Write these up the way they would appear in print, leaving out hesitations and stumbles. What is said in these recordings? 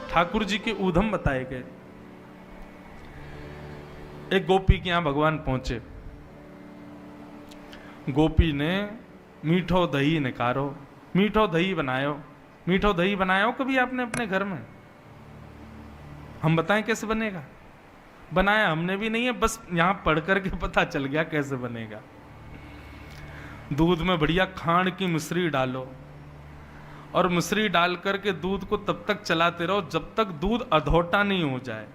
ठाकुर जी के ऊधम बताए गए। एक गोपी के यहां भगवान पहुंचे। गोपी ने मीठो दही निकारो, मीठो दही बनायो। मीठो दही बनायो कभी आपने अपने घर में? हम बताएं कैसे बनेगा? बनाया हमने भी नहीं है, बस यहां पढ़ करके पता चल गया कैसे बनेगा। दूध में बढ़िया खांड की मिश्री डालो और मिश्री डाल करके दूध को तब तक चलाते रहो जब तक दूध अधोटा नहीं हो जाए।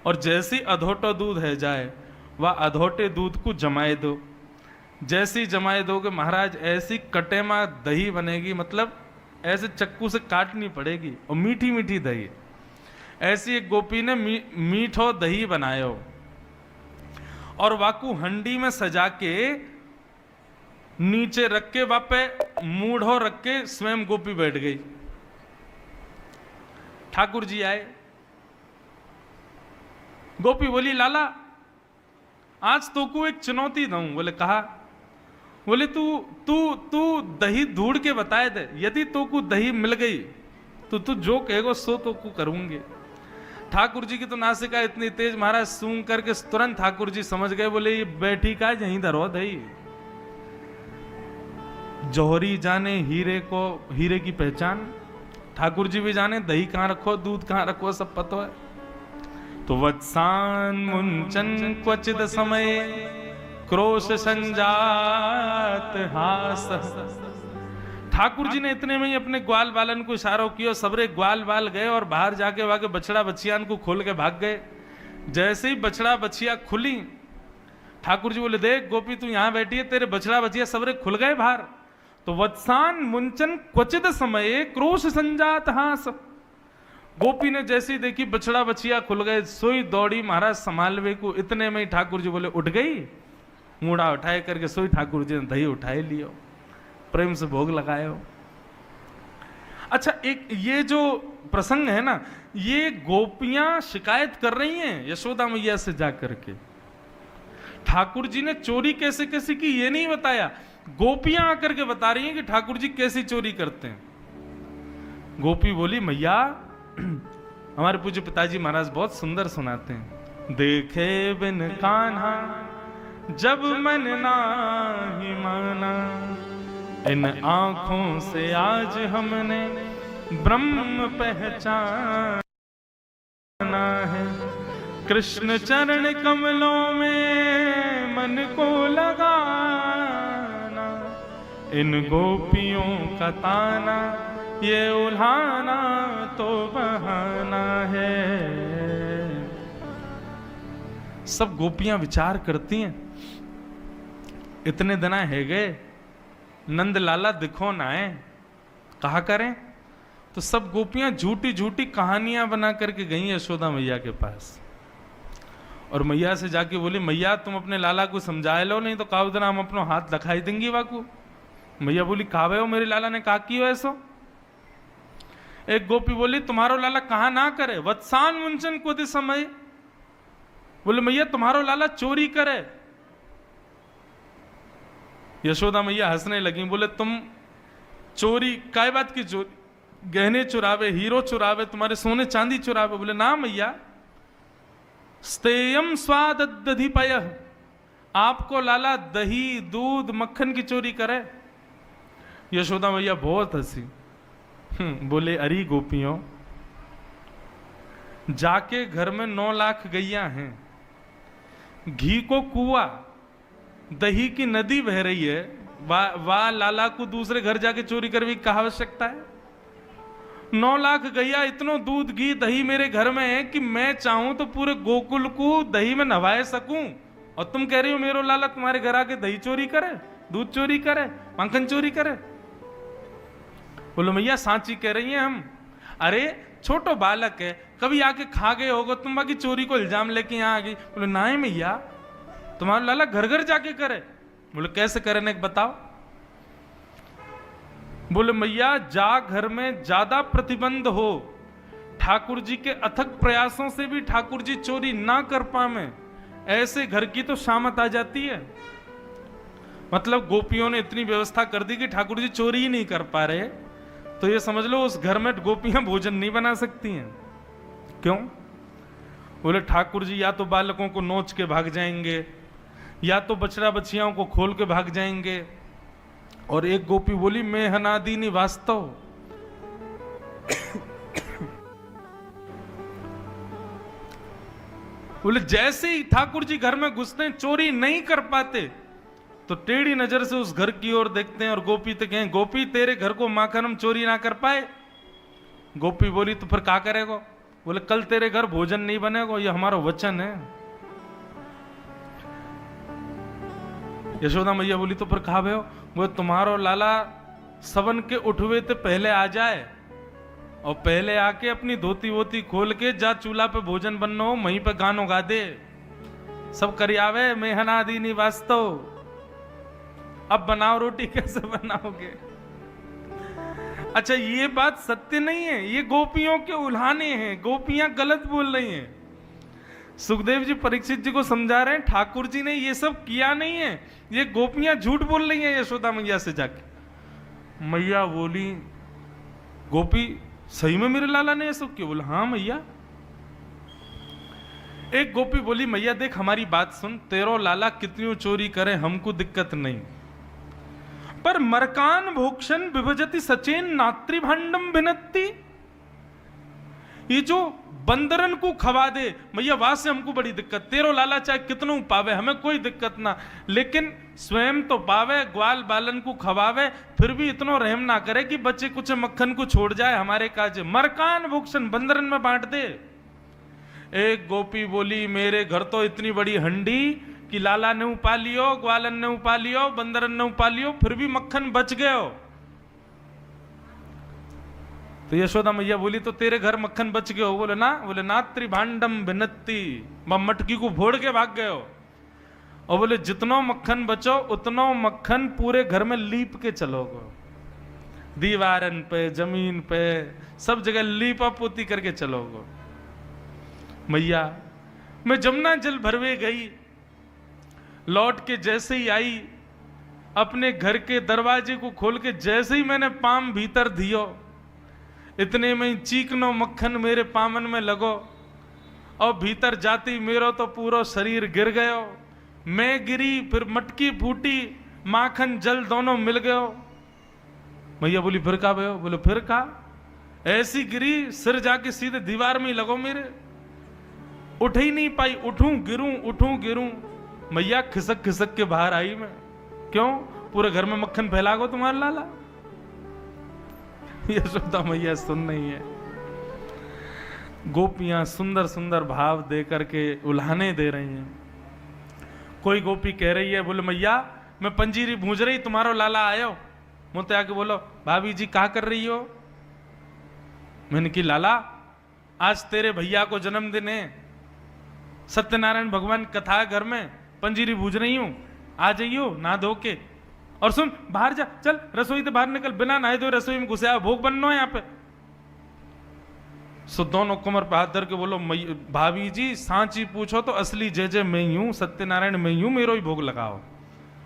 और जैसी अधोटा दूध है जाए वह अधोटे दूध को जमाए दो। जैसी जमाए दोगे महाराज ऐसी कटेमा दही बनेगी, मतलब ऐसे चक्कू से काटनी पड़ेगी और मीठी मीठी दही। ऐसी एक गोपी ने मीठो दही बनायो और वाकू हंडी में सजा के नीचे रख के वापे मूढ़ो रख के स्वयं गोपी बैठ गई। ठाकुर जी आए। गोपी बोली लाला आज तो को एक चुनौती दूं। बोले कहा? बोले तू तू तू दही ढूंढ के बताए दे, यदि तो को दही मिल गई तो तू जो कहेगो सो तो को करूंगी। ठाकुर जी की तो नासिका इतनी तेज महाराज सूंघ करके तुरंत ठाकुर जी समझ गए। बोले ये बैठी का यहीं धरो दही। जौहरी जाने हीरे को, हीरे की पहचान। ठाकुर जी भी जाने दही कहां रखो, दूध कहां रखो, सब पता है। तो वत्सान मुंचन क्वचित समय क्रोश संजात हास। ठाकुर जी ने इतने में ही अपने ग्वाल बालन को इशारा किया, सबरे ग्वाल बाल गए और बाहर जाके वाके बछड़ा बछियान को खोल के भाग गए। जैसे ही बछड़ा बछिया खुली, ठाकुर जी बोले देख गोपी तू यहां बैठी है, तेरे बछड़ा बछिया सबरे खुल गए बाहर। तो वत्सान मुंचन क्वचित समय क्रोश संजात हास। गोपी ने जैसी देखी बछड़ा बछिया खुल गए, सोई दौड़ी महाराज संभालवे को। इतने में ही ठाकुर जी बोले उठ गई। मूड़ा उठाए करके सोई ठाकुर जी ने दही उठाए लियो, प्रेम से भोग लगायो। अच्छा एक ये जो प्रसंग है ना, ये गोपियां शिकायत कर रही हैं यशोदा मैया से जाकर के। ठाकुर जी ने चोरी कैसे कैसे की ये नहीं बताया, गोपियां आकर के बता रही हैं कि ठाकुर जी कैसी चोरी करते हैं। गोपी बोली मैया हमारे पूज्य पिताजी महाराज बहुत सुंदर सुनाते हैं। देखे बिन कान्हा जब मन नाही माना, इन आंखों से आज हमने ब्रह्म पहचाना है। कृष्ण चरण कमलों में मन को लगाना, इन गोपियों का ताना ये उल्हाना तो बहाना है। सब गोपियां विचार करती हैं, इतने दिन है गए नंद लाला दिखो ना है, कहा करें। तो सब गोपियां झूठी झूठी कहानियां बना करके गई यशोदा मैया के पास और मैया से जाके बोली मैया तुम अपने लाला को समझाए लो, नहीं तो काव दिन हम अपना हाथ दिखाई देंगी वाकू। मैया बोली कावे हो, मेरे लाला ने कहा की हो ऐसो। एक गोपी बोली तुम्हारो लाला कहा ना करे, वत्सान मुंचन को दे समय। बोले मैया तुम्हारो लाला चोरी करे। यशोदा मैया हंसने लगी, बोले तुम चोरी काय बात की चोरी, गहने चुरावे, हीरो चुरावे, तुम्हारे सोने चांदी चुरावे। बोले ना मैया, स्तेयम स्वाद दधिपय, आपको लाला दही दूध मक्खन की चोरी करे। यशोदा मैया बहुत हंसी। बोले अरे गोपियों, जाके घर में 9 लाख गैया हैं, घी को कुआ, दही की नदी बह रही है, वाह लाला को दूसरे घर जाके चोरी करने की कहा आवश्यकता है। 9 लाख गैया, इतनो दूध घी दही मेरे घर में है कि मैं चाहूं तो पूरे गोकुल को दही में नहवाए सकूं, और तुम कह रही हो मेरो लाला तुम्हारे घर आके दही चोरी करे, दूध चोरी करे, मक्खन चोरी करे। बोलो मैया सांची कह रही हैं हम। अरे छोटो बालक है, कभी आके खा गए होगो, तुम बाकी चोरी को इल्जाम लेके यहाँ आ गई। बोले ना है मैया, तुम्हारा लाला घर घर जाके करे। बोले कैसे करे ने बताओ। बोले मैया जा घर में ज्यादा प्रतिबंध हो, ठाकुर जी के अथक प्रयासों से भी ठाकुर जी चोरी ना कर पाए, ऐसे घर की तो शामत आ जाती है। मतलब गोपियों ने इतनी व्यवस्था कर दी कि ठाकुर जी चोरी ही नहीं कर पा रहे, तो ये समझ लो उस घर में गोपियां भोजन नहीं बना सकती हैं। क्यों? बोले ठाकुर जी या तो बालकों को नोच के भाग जाएंगे, या तो बछड़ा बछियाओं को खोल के भाग जाएंगे। और एक गोपी बोली मैं हनादीनी वास्तव। बोले जैसे ही ठाकुर जी घर में घुसते हैं, चोरी नहीं कर पाते, तो टेढ़ी नजर से उस घर की ओर देखते हैं और गोपी तो कहें गोपी तेरे घर को माखन हम चोरी ना कर पाए। गोपी बोली तो फिर क्या करेगा? बोले कल तेरे घर भोजन नहीं बनेगा, ये हमारा वचन है। यशोदा मैया बोली तो फिर खा भे हो? वो तुम्हारो लाला सवन के उठवे ते पहले आ जाए और पहले आके अपनी धोती वोती खोल के जा चूल्हा पे भोजन बनना हो, वहीं पे गानों गा दे, सब करियावे मैं हनादीनी वास्तव। अब बनाओ रोटी, कैसे बनाओगे? अच्छा ये बात सत्य नहीं है, ये गोपियों के उल्हाने हैं, गोपियां गलत बोल रही हैं। सुखदेव जी परीक्षित जी को समझा रहे हैं ठाकुर जी ने ये सब किया नहीं है, ये गोपियां झूठ बोल रही हैं यशोदा मैया से जाके। मैया बोली गोपी सही में मेरे लाला ने ये सब किया? बोला हाँ मैया। एक गोपी बोली मैया देख हमारी बात सुन, तेरो लाला कितनी चोरी करे हमको दिक्कत नहीं, पर मरकान भोक्षण विभजति सचेन नात्री भांडम भिनत्ति। ये जो बंदरन को खवा दे मैया, वहां से हमको बड़ी दिक्कत। तेरो लाला चाहे कितनों पावे हमें कोई दिक्कत ना, लेकिन स्वयं तो पावे, ग्वाल बालन को खवावे, फिर भी इतना रहम ना करे कि बच्चे कुछ मक्खन को छोड़ जाए हमारे काज। मरकान भोक्षण बंदरन में बांट दे। एक गोपी बोली मेरे घर तो इतनी बड़ी हंडी कि लाला ने उपा लियो, ग्वालन ने उपा लियो, बंदरन ने उपा लियो, फिर भी मक्खन बच गयो। तो यशोदा मैया बोली तो तेरे घर मक्खन बच गयो? बोले ना। बोले नात्री भांडम भिनत्ति, मटकी को फोड़ के भाग गयो। और बोले जितनो मक्खन बचो उतनो मक्खन पूरे घर में लीप के चलोगे, दीवारन पे, जमीन पे, सब जगह लीपा पोती करके चलोगे। मैया मैं जमुना जल भरवे गई, लौट के जैसे ही आई, अपने घर के दरवाजे को खोल के जैसे ही मैंने पाम भीतर दियो, इतने में ही चीकनो मक्खन मेरे पामन में लगो, और भीतर जाती मेरो तो पूरा शरीर गिर गयो। मैं गिरी, फिर मटकी फूटी, माखन जल दोनों मिल गयो। मैया बोली फिर का भयो? बोले फिर का, ऐसी गिरी सिर जाके सीधे दीवार में ही लगो मेरे, उठ ही नहीं पाई, उठूं गिरूं उठूं गिरूं। मैया खिसक खिसक के बाहर आई मैं। क्यों? पूरे घर में मक्खन फैला गो तुम्हारा लाला। यशोदा मैया सुन रही है। गोपियां सुंदर सुंदर भाव दे करके उल्हाने दे रही हैं। कोई गोपी कह रही है बोले मैया मैं पंजीरी भूंज रही, तुम्हारो लाला आयो। मुझे आके बोलो भाभी जी क्या कर रही हो? मैंने की लाला आज तेरे भैया को जन्मदिन है, सत्यनारायण भगवान कथा घर में, पंजीरी भूज रही हूं, आ जाइयो ना धो के। और सुन बाहर जा, चल रसोई से बाहर निकल, बिना नहाए धोए रसोई में घुसे, भोग बनना है यहाँ पे। सो दोनों कमर पे हाथ धर के बोलो भाभी जी सांची पूछो तो असली जय जय मैं हूं, सत्यनारायण मैं हूं, मेरो ही भोग लगाओ।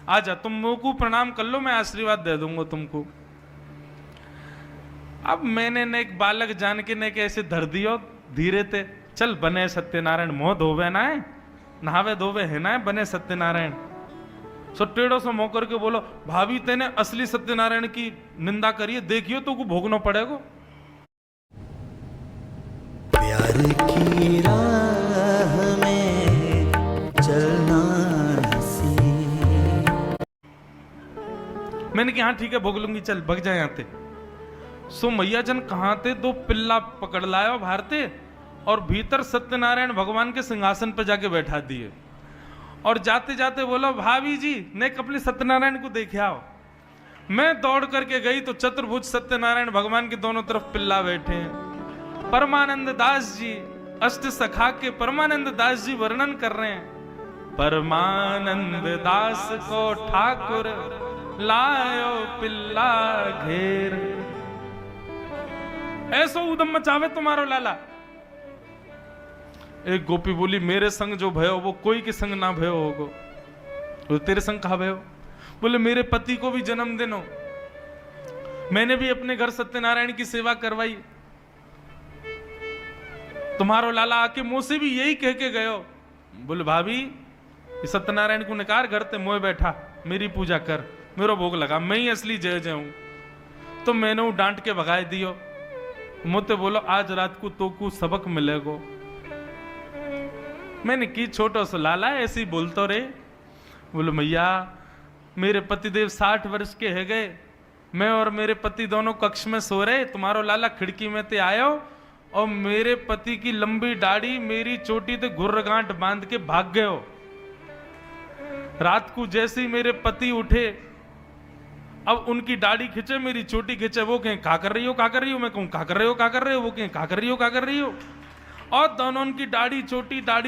आजा तुम मुंह को प्रणाम कर लो, मैं आशीर्वाद दे दूंगा तुमको। अब मैंने ने एक बालक जान के ने कैसे धर दियो धीरे ते, चल बने सत्यनारायण, मोह धोवे ना है, नहावे धोवे है ना है, बने सत्यनारायण। सो टेढ़ो से मोह करके बोलो भाभी तेने असली सत्यनारायण की निंदा करिए, देखियो तो को भोगना पड़ेगा। प्यार की राह में चलना हंसी। मैंने कहा हाँ ठीक है भोग लूंगी, चल भग जाए यहाँ थे। सो मैया जन कहाँ थे, दो पिल्ला पकड़ लाया भारते और भीतर सत्यनारायण भगवान के सिंहासन पर जाके बैठा दिए। और जाते जाते बोलो भाभी जी ने अपने सत्यनारायण को देखे आओ। मैं दौड़ करके गई तो चतुर्भुज सत्यनारायण भगवान के दोनों तरफ पिल्ला बैठे हैं। परमानंद दास जी अष्ट सखा के परमानंद दास जी वर्णन कर रहे हैं। परमानंद दास को ठाकुर लायो पिल्ला घेर, ऐसो उदम मचावे तुम्हारो लाला। एक गोपी बोली मेरे संग जो भयो वो कोई के संग ना भयो होगो। तो तेरे संग कहा भयो? बोले मेरे पति को भी जन्मदिन हो, मैंने भी अपने घर सत्यनारायण की सेवा करवाई। तुम्हारो लाला आके मुंह से भी यही कह के गयो, बोले भाभी ये सत्यनारायण को निकार करते मोए बैठा, मेरी पूजा कर, मेरा भोग लगा, मैं ही असली जय जय हूं। तो मैंने वो डांट के भगाए दियो, मुझे बोलो आज रात को तो को सबक मिलेगो। मैंने की छोटो सो लाला ऐसे ही बोलतो रे। बोलो मैया मेरे पतिदेव 60 वर्ष के है गए, मैं और मेरे पति दोनों कक्ष में सो रहे, तुम्हारो लाला खिड़की में ते आयो और मेरे पति की लंबी दाढ़ी मेरी चोटी ते घुर्र गांठ बांध के भाग गयो। रात को जैसे ही मेरे पति उठे, अब उनकी दाढ़ी खींचे मेरी चोटी खींचे, वो कहें क्या कर रही हो क्या कर रही हो, मैं कहूं क्या कर रहे हो क्या कर रहे हो, वो कहें क्या कर रही हो क्या कर रही हो, और दोनों उनकी दाढ़ी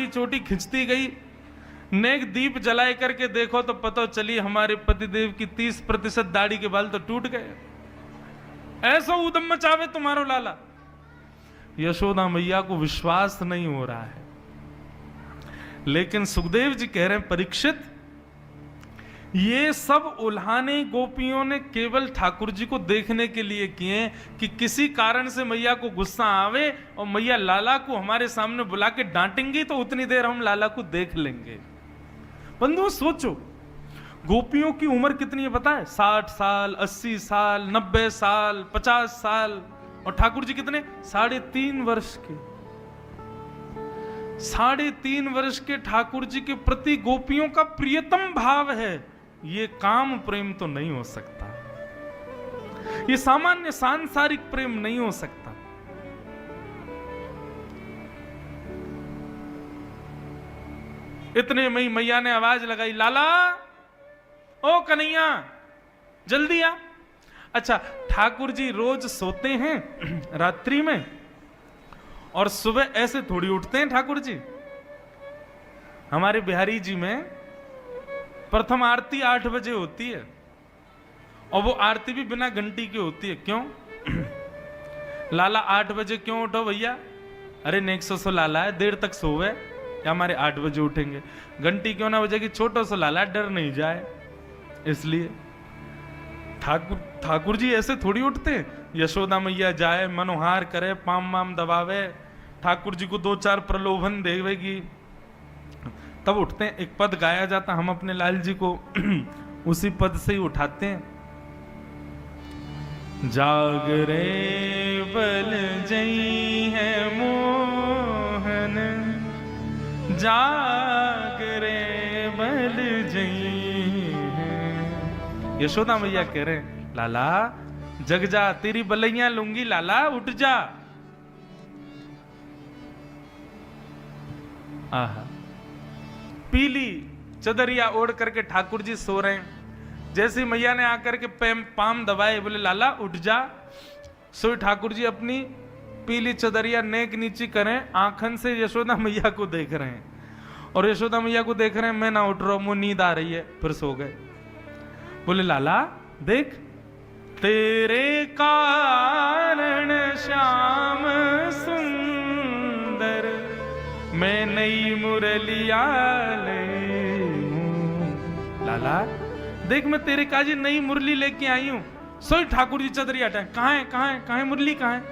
चोटी खिंचती गई। नेक दीप जलाए करके देखो तो पता चली हमारे पतिदेव की 30% दाढ़ी के बाल तो टूट गए। ऐसा उदम मचावे तुम्हारो लाला। यशोदा मैया को विश्वास नहीं हो रहा है, लेकिन सुखदेव जी कह रहे हैं परीक्षित ये सब उल्हाने गोपियों ने केवल ठाकुर जी को देखने के लिए किए कि किसी कारण से मैया को गुस्सा आवे और मैया लाला को हमारे सामने बुला के डांटेंगी तो उतनी देर हम लाला को देख लेंगे। बंधुओं सोचो गोपियों की उम्र कितनी है पता है? 60 साल, 80 साल, 90 साल, 50 साल, और ठाकुर जी कितने? 3.5 वर्ष के। 3.5 वर्ष के ठाकुर जी के प्रति गोपियों का प्रियतम भाव है। ये काम प्रेम तो नहीं हो सकता, ये सामान्य सांसारिक प्रेम नहीं हो सकता। इतने में मैया ने आवाज लगाई, लाला ओ कन्हैया जल्दी आ। अच्छा ठाकुर जी रोज सोते हैं रात्रि में और सुबह ऐसे थोड़ी उठते हैं ठाकुर जी। हमारे बिहारी जी में प्रथम आरती 8 बजे होती है और वो आरती भी बिना घंटी की होती है। क्यों? लाला 8 बजे क्यों उठो भैया? अरे नेक सो लाला है, देर तक सोवे या हमारे 8 बजे उठेंगे, घंटी क्यों ना बजेगी, छोटो सो लाला डर नहीं जाए इसलिए। ठाकुर जी ऐसे थोड़ी उठते। यशोदा मैया जाए मनोहार करे, पाम वाम दबावे, ठाकुर जी को 2-4 प्रलोभन देवेगी तब उठते हैं। एक पद गाया जाता, हम अपने लाल जी को उसी पद से ही उठाते हैं। जागरे बल जई है मोहन, जागरे बल जई है। यशोदा मैया कह रहे हैं लाला जग जा, तेरी बलैया लूंगी लाला, उठ जा। आहा पीली चदरिया ओढ़ करके ठाकुर जी सो रहे हैं। जैसे मैया ने आकर के पाम दबाए, बोले लाला उठ जा। सो ठाकुर जी अपनी पीली चदरिया नेक नीची करें, आंखन से यशोदा मैया को देख रहे हैं और यशोदा मैया को देख रहे हैं, मैं ना उठ रहा हूं, मुझे नींद आ रही है, फिर सो गए। बोले लाला देख तेरे कारण श्याम सुंदर मैं नई मुरलिया ले हूं। लाला देख मैं तेरे काजी नई मुरली लेके आई हूं। सोई ठाकुर जी चदरी हटाए, कहां है मुरली कहां है?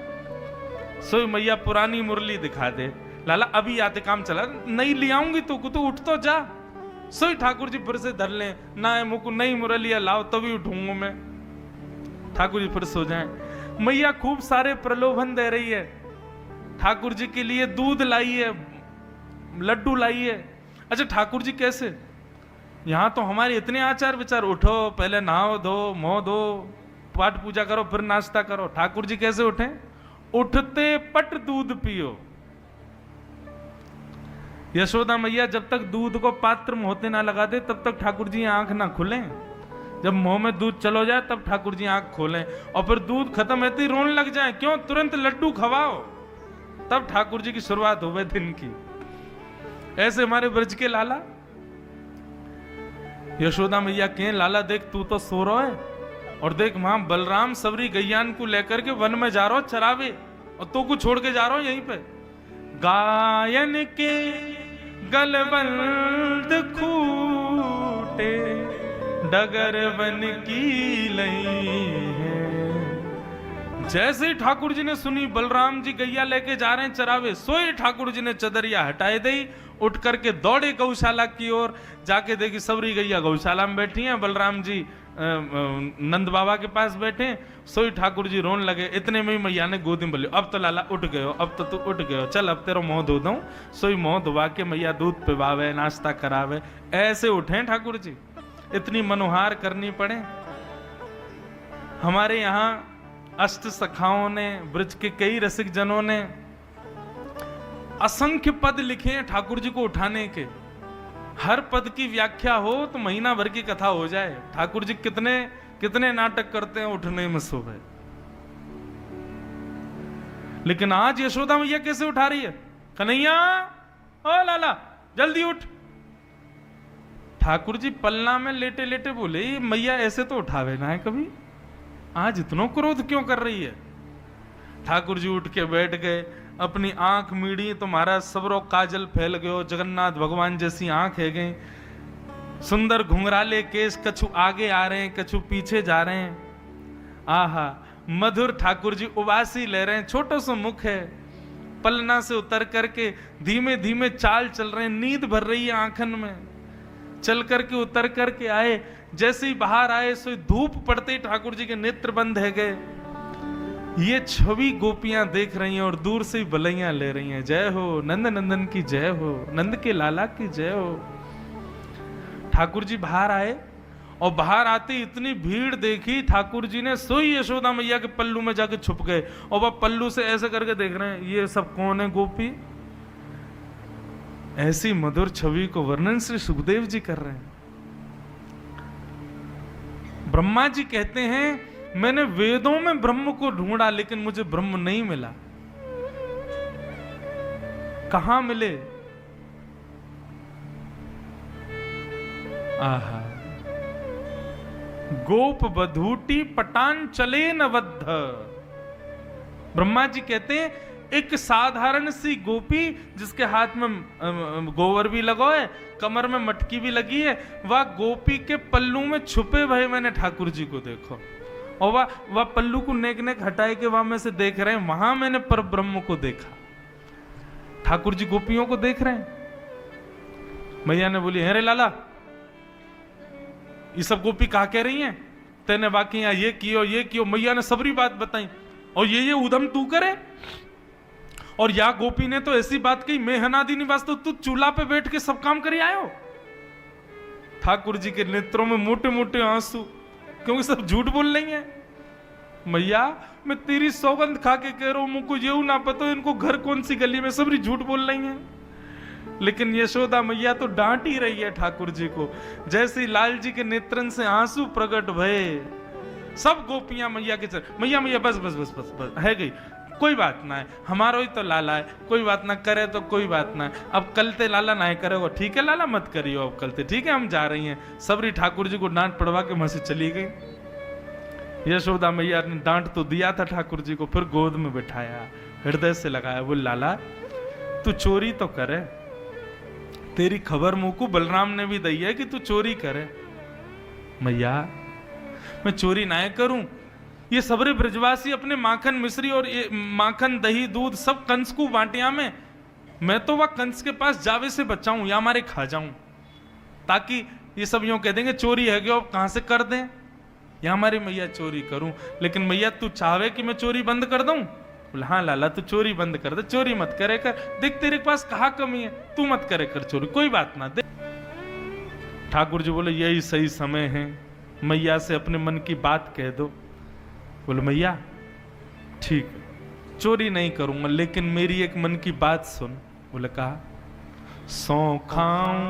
सोई मैया पुरानी मुरली दिखा दे। लाला अभी आते काम चला, नई ले आऊंगी तो उठ तो जा। सोई ठाकुर जी फिर से धर ले, ना है मुझको नई मुरलिया लाओ तभी उठूंगा मैं। ठाकुर जी फिर सो जाए। मैया खूब सारे प्रलोभन दे रही है, ठाकुर जी के लिए दूध लाई है, लड्डू लाई है। अच्छा ठाकुर जी कैसे? यहां तो हमारे इतने आचार विचार, उठो पहले नहाओ धो मुंह धो पाठ पूजा करो फिर नाश्ता करो। ठाकुर जी कैसे उठे? उठते पट दूध पियो। यशोदा मैया जब तक दूध को पात्र में होते ना लगा दे तब तक ठाकुर जी आंख ना खुलें। जब मुंह में दूध चलो जाए तब ठाकुर जी आंख खोलें, और फिर दूध खत्म होते ही रोने लग जाए। क्यों? तुरंत लड्डू खवाओ, तब ठाकुर जी की शुरुआत हो गई दिन की। ऐसे हमारे ब्रज के लाला। यशोदा मैया कहें लाला देख तू तो सो रहा है, और देख वहां बलराम सबरी गैयान को लेकर के वन में जा रहा हो चरावे, और तो को छोड़ के जा रहा हो यहीं पे। गायन के गलबंद खूटे डगर बन की लई है, जैसे ही ठाकुर जी ने सुनी बलराम जी गैया लेके जा रहे हैं चरावे, सोई ठाकुर जी ने चदरिया हटाए दी, उठ करके दौड़े गौशाला की ओर, जाके देखी सबरी गैया गौशाला में बैठी हैं, बलराम जी नंद बाबा के पास बैठे, सोई ठाकुर जी रोन लगे। इतने में ही मैया ने गोदी में बोली, अब तो लाला उठ गए हो, अब तो तू उठ गए हो, चल अब तेरा मुंह धो दूं। सोई मुंह धुआ के मैया दूध पिवावे, नाश्ता करावे, ऐसे उठे ठाकुर जी। इतनी मनोहार करनी पड़े। हमारे यहाँ अष्ट सखाओं ने, ब्रज के कई रसिक जनों ने असंख्य पद लिखे हैं ठाकुर जी को उठाने के। हर पद की व्याख्या हो तो महीना भर की कथा हो जाए। ठाकुर जी कितने कितने नाटक करते हैं उठने में सुबह। लेकिन आज यशोदा मैया कैसे उठा रही है? कन्हैया, ओ लाला जल्दी उठ। ठाकुर जी पलना में लेटे लेटे बोले, मैया ऐसे तो उठावे ना है कभी, आज इतना क्रोध क्यों कर रही है? ठाकुर जी उठ के बैठ गए, अपनी आंख मीड़ी तो महाराज सबरो काजल फैल गयो, जगन्नाथ भगवान जैसी आंख है गई, सुंदर घुंघराले केस, कछु आगे आ रहे हैं कछु पीछे जा रहे हैं। आहा, मधुर ठाकुर जी उबासी ले रहे हैं, छोटा सा मुख है, पलना से उतर करके धीमे धीमे चाल चल रहे हैं, नींद भर रही है आंखन में। चल करके उतर करके आए, जैसे ही बाहर आए सो धूप पड़ते ही ठाकुर जी के नेत्र बंद है गए। ये छवि गोपियां देख रही हैं और दूर से ही बलैया ले रही हैं, जय हो नंद नंदन की जय हो, नंद के लाला की जय हो। ठाकुर जी बाहर आए और बाहर आते इतनी भीड़ देखी, ठाकुर जी ने सोई यशोदा मैया के पल्लू में जाके छुप गए और वह पल्लू से ऐसे करके देख रहे हैं, ये सब कौन है गोपी? ऐसी मधुर छवि को वर्णन श्री सुखदेव जी कर रहे हैं। ब्रह्मा जी कहते हैं, मैंने वेदों में ब्रह्म को ढूंढा लेकिन मुझे ब्रह्म नहीं मिला। कहां मिले? आहा, गोप बधूटी पटान चले न बद्ध। ब्रह्मा जी कहते हैं, एक साधारण सी गोपी जिसके हाथ में गोबर भी लगा है, कमर में मटकी भी लगी है, वह गोपी के पल्लू में छुपे भय मैंने ठाकुर जी को देखो, और वह पल्लू को नेक नेक हटाए के वहां में से देख रहे हैं, वहां मैंने पर ब्रह्म को देखा। ठाकुर जी गोपियों को देख रहे हैं। मैया ने बोली, अरे लाला ये सब गोपी कहा कह रही हैं? तेने बाकी यहाँ ये कियो। मैया ने सबरी बात बताई, और ये उधम तू करे। और या गोपी ने तो ऐसी बात कही, मैं हनादी निवास तो तू चूल्हा पे बैठ के सब काम करी आयो। ठाकुर जी के नेत्रों में मोटे मोटे आंसू, क्योंकि सब झूठ बोल रही हैं। मैया मैं तेरी सौगंध खा के कह रहा हूं, मुझको ये ना पता इनको घर कौन सी गली में, सबरी झूठ बोल रही हैं। लेकिन यशोदा मैया तो डांट ही रही है ठाकुर जी को। जैसे लाल जी के नेत्रन से आंसू प्रकट भये, सब गोपियां मैया के चल, मैया मैया बस बस बस बस बस है गई, कोई बात ना है, हमारा ही तो लाला है, कोई बात ना करे तो कोई बात ना है। अब कलते लाला ना करेगा, ठीक है लाला मत करियो अब कलते, ठीक है हम जा रही हैं। सबरी ठाकुर जी को डांट पड़वा के वहां से चली गई। यशोदा मैया ने डांट तो दिया था ठाकुर जी को, फिर गोद में बिठाया, हृदय से लगाया, बोल लाला तू चोरी तो करे, तेरी खबर मुंह को बलराम ने भी दी है कि तू चोरी करे। मैया मैं चोरी ना करूं, ये सबरे ब्रजवासी अपने माखन मिश्री और ये माखन दही दूध सब कंस को बांटिया में, मैं तो वह कंस के पास जावे से बचाऊं या हमारे खा जाऊं, ताकि ये सब यूं कह देंगे चोरी है कि कहां से कर दें, या हमारी मैया चोरी करूं। लेकिन मैया तू चाहे कि मैं चोरी बंद कर दूं? बोला हाँ लाला तू चोरी बंद कर दे, चोरी मत करे कर, देख तेरे पास कहाँ कमी है, तू मत करे कर चोरी, कोई बात ना दे। ठाकुर जी बोले यही सही समय है, मैया से अपने मन की बात कह दो। बोले मैया ठीक चोरी नहीं करूंगा, लेकिन मेरी एक मन की बात सुन। बोले कहा, सौ खाऊं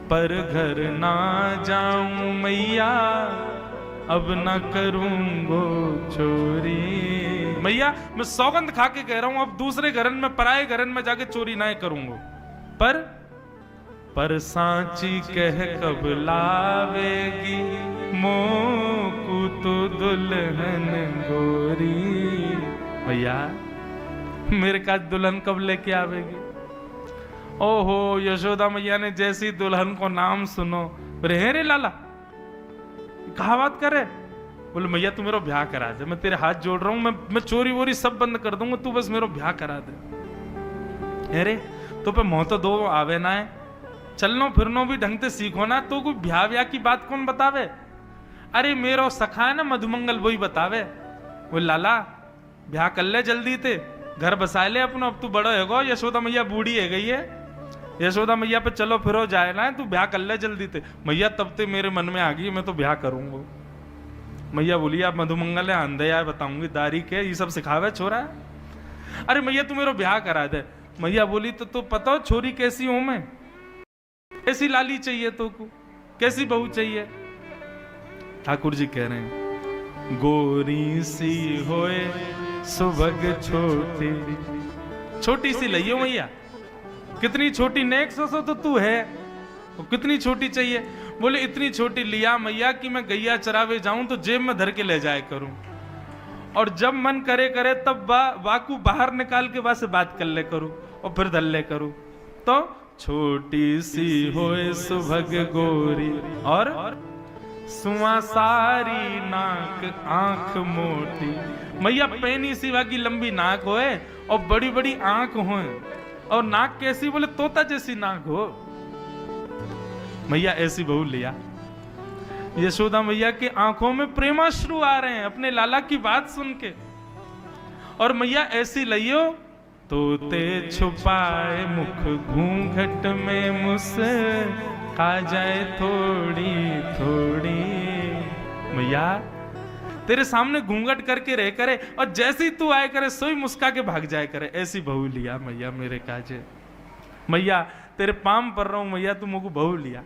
पर घर ना जाऊं मैया, अब ना करूंगो चोरी। मैया मैं सौगंध खा के कह रहा हूं, अब दूसरे घरन में पराए घरन में जाके चोरी ना करूंगा। पर सांची कह कब लावेगी, मोकू तो दुल्हन गोरी। भैया मेरे का दुल्हन कब लेके आवेगी? ओहो यशोदा मैया ने जैसी दुल्हन को नाम सुनो, रे लाला कहा बात करे, बोले मैया तू मेरा ब्याह करा दे, मैं तेरे हाथ जोड़ रहा हूं, मैं चोरी वोरी सब बंद कर दूंगा, तू बस मेरा ब्याह करा दे। अरे तो पे मोह तो दो आवे ना है, चलनो फिरनो भी ढंग से सीखो ना, तो कोई ब्याह व्याह की बात कौन बतावे? अरे मेरा सखा है ना मधुमंगल, वही बतावे। वो लाला ब्याह कर ले जल्दी ते, घर बसा ले अपना, अब तू बड़ा है, यशोदा मैया बूढ़ी है गई है, यशोदा मैया पे चलो फिरो जाए ना, तू ब्याह कर ले जल्दी ते। मैया तब ते मेरे मन में आ गई मैं तो ब्याह करूंगा। मैया बोली आप मधुमंगल है, अंधे यार बताऊंगी दारी के ये सब सिखावे छोरा है। अरे मैया तू मेरा ब्याह करा दे। मैया बोली तो पता हो छोरी कैसी हूं मैं, कैसी लाली चाहिए तो को, कैसी बहू चाहिए? ठाकुर जी कह रहे हैं गोरी सी होए सुभग छोटी, छोटी सी लइयो मैया, कितनी छोटी, नेक्स्ट सो तो तू है, तो कितनी छोटी चाहिए? बोले इतनी छोटी लिया मैया कि मैं गैया चरावे जाऊं तो जेब में धर के ले जाए करूं, और जब मन करे करे तब वाकू बाहर निकाल के वहां से बात कर ले करूं और फिर धर ले करूं। तो छोटी सी होए सुभग गोरी और सुआ सारी नाक आंख मोटी। मैया पैनी सिवा की लंबी नाक होए और बड़ी बड़ी आंख होए, और नाक कैसी? बोले तोता जैसी नाक हो। मैया ऐसी बहू लिया। यशोदा मैया की आंखों में प्रेमाश्रु आ रहे हैं अपने लाला की बात सुन के, और मैया ऐसी लियो तोते छुपाए मुख घूंघट में मुस्का जाए थोड़ी थोड़ी। मैया तेरे सामने घूंघट करके रह करे और जैसे ही तू आए करे सोई मुस्का के भाग जाए करे, ऐसी बहू लिया मैया मेरे काजे। मैया तेरे पाम पर रहा हूं मैया, तू मुझको बहू लिया।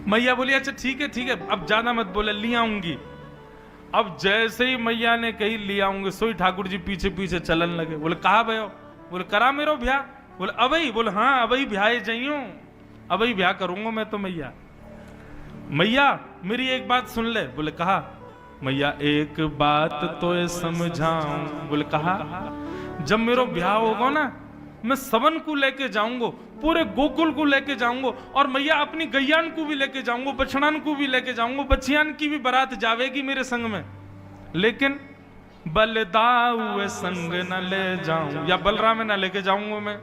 मैया बोली अच्छा ठीक है अब ज्यादा मत बोले, ले आऊंगी। अब जैसे ही मैया ने कही ले आऊंगी, सोई ठाकुर जी पीछे पीछे चलन लगे। बोले कहा भयो? बोले करा मेरो ब्याह। बोले अबई? बोले हाँ अबई ब्याह जाइयो, अबई ब्याह करूंगा मैं तो मैया। मैया मेरी एक बात सुन ले। बोले कहा? मैया एक बात तो समझाऊं। बोले कहा? जब मेरा ब्याह होगा ना, मैं सबन को लेके जाऊंगा, पूरे गोकुल को लेके जाऊंगा, और मैया अपनी गैयान को भी लेके जाऊंगा, बछड़ान को भी लेके जाऊंगा, बछियान की भी बारात जावेगी मेरे संग में, लेकिन बलदाऊ संग न ले जाऊं, या बलराम ना लेके जाऊंगा मैं।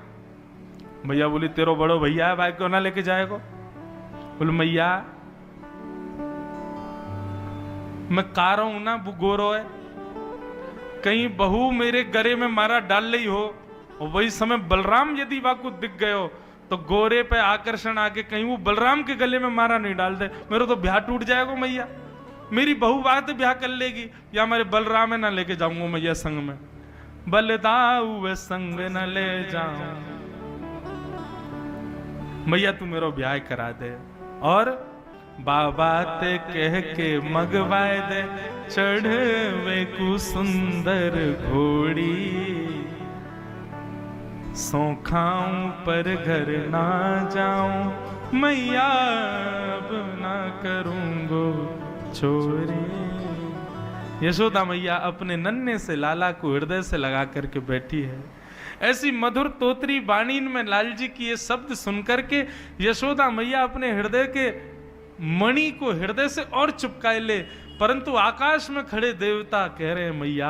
मैया बोली तेरो बड़ो भैया है भाई, क्यों ना लेके जाएगा? बोले मैया मैं का रहा हूं ना, वो गोरो है, कहीं बहू मेरे गले में मारा डाल रही हो, और वही समय बलराम यदि वाकु दिख गए हो तो गोरे पे आकर्षण आके कहीं वो बलराम के गले में मारा नहीं डाल दे, मेरा तो ब्याह टूट जाएगा मैया। मेरी बहू बात ब्याह कर लेगी, या हमारे बलराम ना लेके जाऊंगा मैया संग में, बलदाऊ संग न ले जाऊं। मैया तू मेरा ब्याह करा दे, और बाबा ते कह के मगवाए दे चढ़वे को सुंदर घोड़ी। सो खाऊं पर घर ना जाऊं, मैया अब ना करूंगो चोरी। यशोदा मैया अपने नन्हे से लाला को हृदय से लगा करके बैठी है। ऐसी मधुर तोतरी बाणी में लाल जी की ये शब्द सुनकर के यशोदा मैया अपने हृदय के मणि को हृदय से और चुपकाए ले, परंतु आकाश में खड़े देवता कह रहे हैं मैया